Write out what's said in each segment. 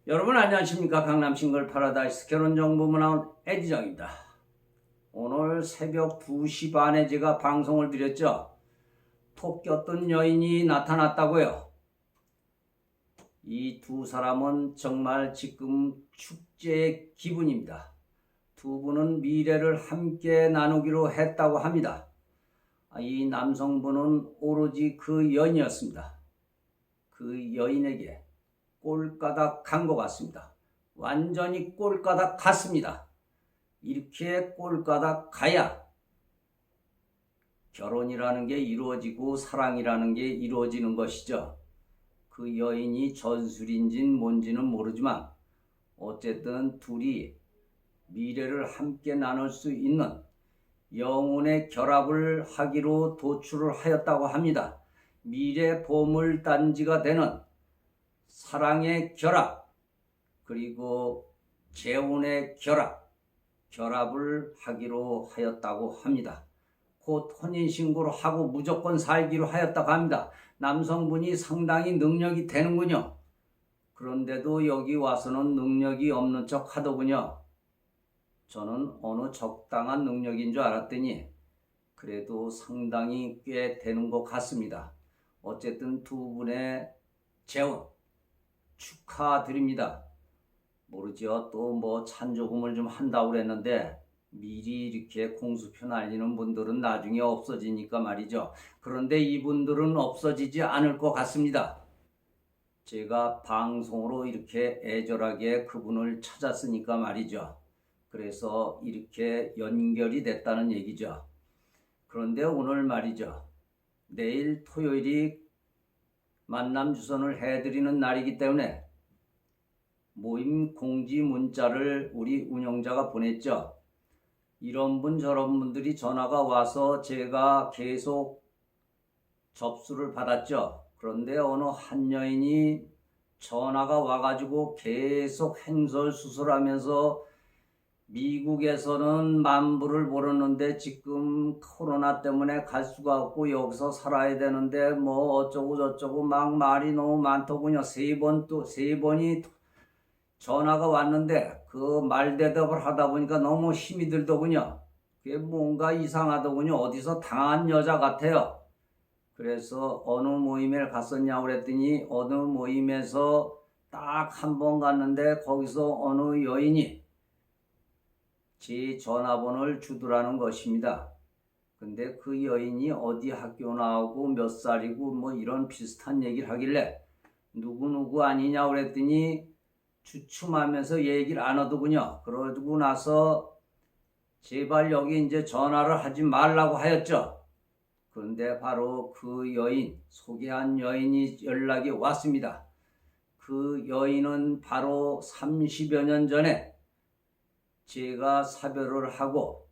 여러분 안녕하십니까? 강남 싱글 파라다이스 결혼정보문화원 에디정입니다. 오늘 새벽 2시 반에 제가 방송을 드렸죠. 톡 꼈던 여인이 나타났다고요. 이 두 사람은 정말 지금 축제의 기분입니다. 두 분은 미래를 함께 나누기로 했다고 합니다. 이 남성분은 오로지 그 여인이었습니다. 그 여인에게 꼴까닥 간 것 같습니다. 완전히 꼴까닥 갔습니다. 이렇게 꼴까닥 가야 결혼이라는 게 이루어지고 사랑이라는 게 이루어지는 것이죠. 그 여인이 전술인진 뭔지는 모르지만 어쨌든 둘이 미래를 함께 나눌 수 있는 영혼의 결합을 하기로 도출을 하였다고 합니다. 미래 보물단지가 되는 사랑의 결합, 그리고 재혼의 결합을 하기로 하였다고 합니다. 곧 혼인신고를 하고 무조건 살기로 하였다고 합니다. 남성분이 상당히 능력이 되는군요. 그런데도 여기 와서는 능력이 없는 척 하더군요. 저는 어느 적당한 능력인 줄 알았더니 그래도 상당히 꽤 되는 것 같습니다. 어쨌든 두 분의 재혼 축하드립니다. 모르죠. 또 뭐 찬조금을 좀 한다고 그랬는데 미리 이렇게 공수표 날리는 분들은 나중에 없어지니까 말이죠. 그런데 이분들은 없어지지 않을 것 같습니다. 제가 방송으로 이렇게 애절하게 그분을 찾았으니까 말이죠. 그래서 이렇게 연결이 됐다는 얘기죠. 그런데 오늘 말이죠. 내일 토요일이 만남 주선을 해드리는 날이기 때문에 모임 공지 문자를 우리 운영자가 보냈죠. 이런 분 저런 분들이 전화가 와서 제가 계속 접수를 받았죠. 그런데 어느 한 여인이 전화가 와가지고 계속 행설수설하면서 미국에서는 만불을 벌었는데 지금 코로나 때문에 갈 수가 없고 여기서 살아야 되는데 뭐 어쩌고 저쩌고 막 말이 너무 많더군요. 세 번이 전화가 왔는데 그 말대답을 하다 보니까 너무 힘이 들더군요. 그게 뭔가 이상하더군요. 어디서 당한 여자 같아요. 그래서 어느 모임에 갔었냐고 그랬더니 어느 모임에서 딱 한 번 갔는데 거기서 어느 여인이 제 전화번호를 주더라는 것입니다. 근데 그 여인이 어디 학교 나오고 몇 살이고 뭐 이런 비슷한 얘기를 하길래 누구누구 아니냐고 그랬더니 주춤하면서 얘기를 안 하더군요. 그러고 나서 제발 여기 이제 전화를 하지 말라고 하였죠. 그런데 바로 그 여인, 소개한 여인이 연락이 왔습니다. 그 여인은 바로 30여 년 전에 제가 사별을 하고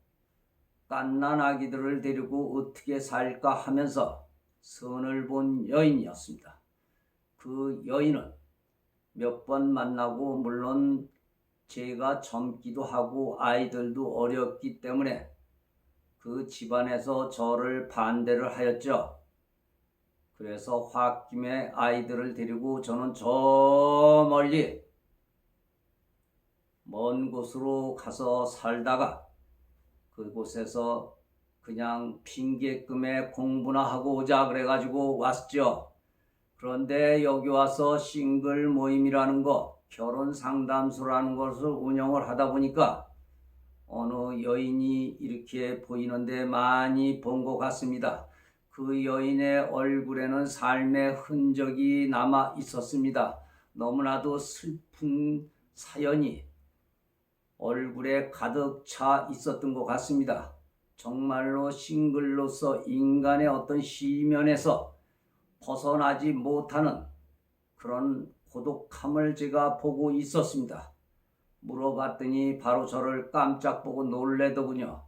갓난 아기들을 데리고 어떻게 살까 하면서 선을 본 여인이었습니다. 그 여인은 몇 번 만나고 물론 제가 젊기도 하고 아이들도 어렸기 때문에 그 집안에서 저를 반대를 하였죠. 그래서 홧김에 아이들을 데리고 저는 저 멀리 먼 곳으로 가서 살다가 그곳에서 그냥 핑계끔에 공부나 하고 오자 그래가지고 왔죠. 그런데 여기 와서 싱글 모임이라는 거, 결혼 상담소라는 것을 운영을 하다 보니까 어느 여인이 이렇게 보이는데 많이 본 것 같습니다. 그 여인의 얼굴에는 삶의 흔적이 남아 있었습니다. 너무나도 슬픈 사연이 얼굴에 가득 차 있었던 것 같습니다. 정말로 싱글로서 인간의 어떤 시면에서 벗어나지 못하는 그런 고독함을 제가 보고 있었습니다. 물어봤더니 바로 저를 깜짝 보고 놀래더군요.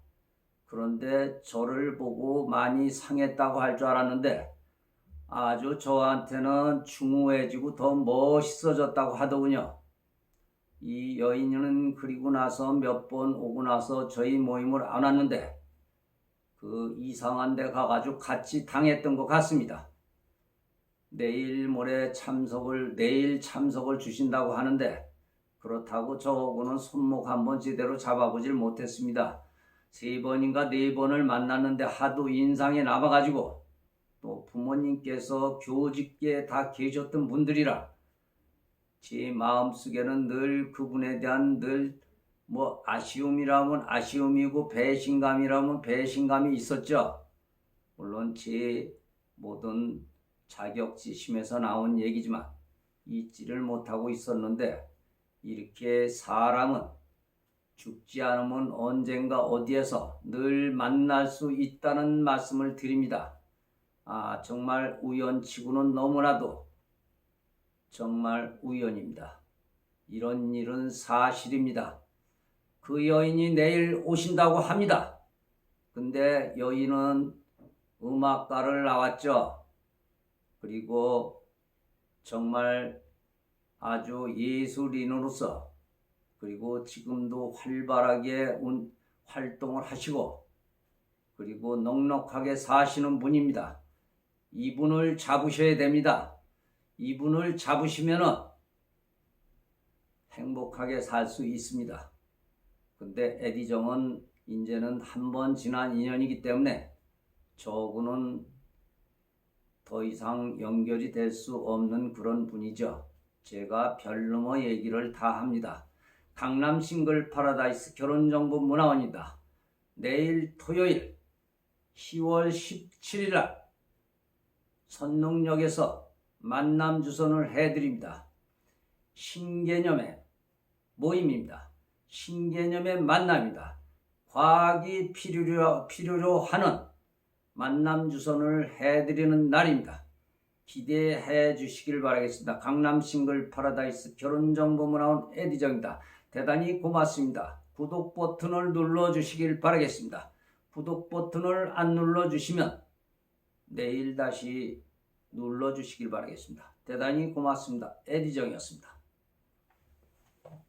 그런데 저를 보고 많이 상했다고 할 줄 알았는데 아주 저한테는 중후해지고 더 멋있어졌다고 하더군요. 이 여인은 그리고 나서 몇 번 오고 나서 저희 모임을 안 왔는데 그 이상한 데 가가지고 같이 당했던 것 같습니다. 내일 참석을 주신다고 하는데 그렇다고 저하고는 손목 한번 제대로 잡아보질 못했습니다. 3번인가 4번을 만났는데 하도 인상에 남아가지고 또 부모님께서 교직계에 다 계셨던 분들이라 제 마음속에는 늘 그분에 대한 늘 아쉬움이라면 아쉬움이고 배신감이라면 배신감이 있었죠. 물론 제 모든 자격지심에서 나온 얘기지만 잊지를 못하고 있었는데 이렇게 사람은 죽지 않으면 언젠가 어디에서 늘 만날 수 있다는 말씀을 드립니다. 정말 우연치고는 너무나도 정말 우연입니다. 이런 일은 사실입니다. 그 여인이 내일 오신다고 합니다. 근데 여인은 음악가를 나왔죠. 그리고 정말 아주 예술인으로서 그리고 지금도 활발하게 활동을 하시고 그리고 넉넉하게 사시는 분입니다. 이분을 잡으셔야 됩니다. 이분을 잡으시면 행복하게 살 수 있습니다. 근데 에디정은 이제는 한 번 지난 인연이기 때문에 저하고는 더 이상 연결이 될 수 없는 그런 분이죠. 제가 별놈의 얘기를 다 합니다. 강남 싱글 파라다이스 결혼정보문화원이다. 내일 토요일 10월 17일 날 선농역에서 만남 주선을 해드립니다. 신개념의 모임입니다. 신개념의 만남입니다. 과학이 필요로 하는 만남 주선을 해드리는 날입니다. 기대해 주시길 바라겠습니다. 강남 싱글 파라다이스 결혼정보문화원 에디정입니다. 대단히 고맙습니다. 구독 버튼을 눌러주시길 바라겠습니다. 구독 버튼을 안 눌러주시면 내일 다시 눌러주시길 바라겠습니다. 대단히 고맙습니다. 에디정이었습니다.